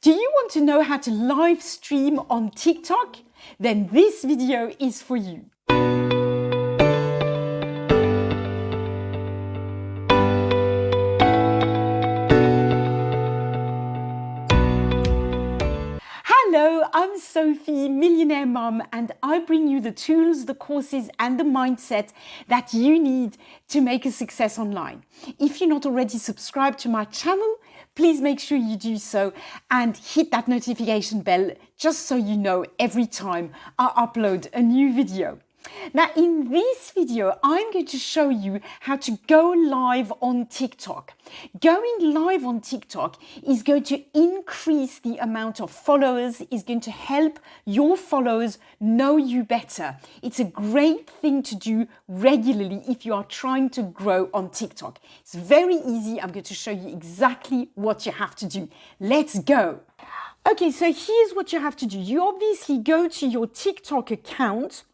Do you want to know how to live stream on TikTok? Then this video is for you. Hello, I'm Sophie, Millionaire Mum, and I bring you the tools, the courses, and the mindset that you need to make a success online. If you're not already subscribed to my channel, please make sure you do so and hit that notification bell just so you know every time I upload a new video. Now, in this video, I'm going to show you how to go live on TikTok. Going live on TikTok is going to increase the amount of followers, is going to help your followers know you better. It's a great thing to do regularly if you are trying to grow on TikTok. It's very easy. I'm going to show you exactly what you have to do. Let's go. Okay, so here's what you have to do. You obviously go to your TikTok account.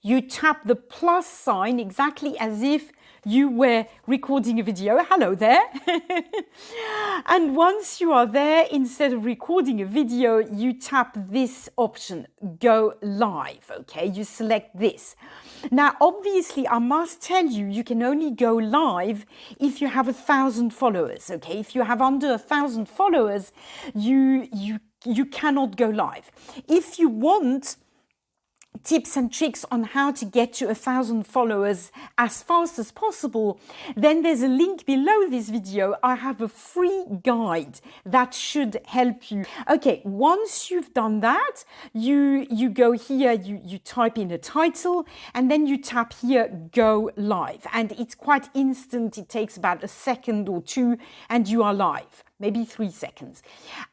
You tap the plus sign exactly as if you were recording a video. Hello there. And once you are there, instead of recording a video, you tap this option, go live. Okay, you select this. Now, obviously, I must tell you, you can only go live if you have 1,000 followers. Okay, if you have under 1,000 followers, you cannot go live. If you want tips and tricks on how to get to 1,000 followers as fast as possible, then there's a link below this video. I have a free guide that should help you. Okay, once you've done that, you go here, you type in a title, and then you tap here, go live. And it's quite instant. It takes about a second or two, and you are live. Maybe 3 seconds.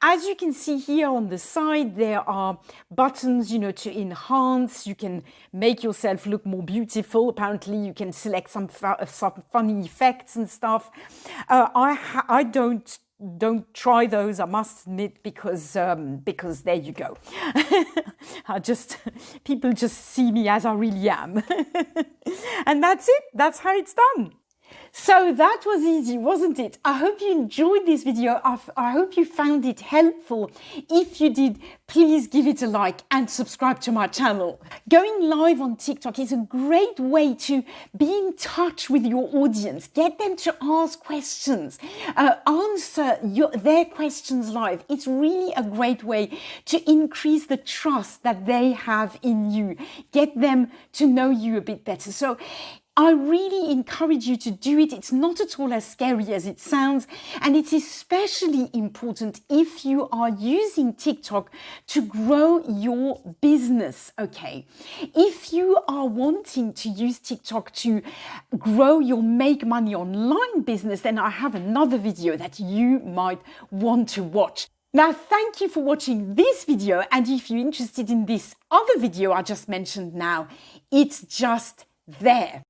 As you can see here on the side, there are buttons, to enhance. You can make yourself look more beautiful. Apparently, you can select some funny effects and stuff. I don't try those, I must admit, because there you go. People just see me as I really am. And that's it. That's how it's done. So that was easy, wasn't it? I hope you enjoyed this video. I hope you found it helpful. If you did, please give it a like and subscribe to my channel. Going live on TikTok is a great way to be in touch with your audience. Get them to ask questions, answer their questions live. It's really a great way to increase the trust that they have in you. Get them to know you a bit better. So I really encourage you to do it. It's not at all as scary as it sounds, and it's especially important if you are using TikTok to grow your business, okay? If you are wanting to use TikTok to grow your make money online business, then I have another video that you might want to watch. Now, thank you for watching this video, and if you're interested in this other video I just mentioned now, it's just there.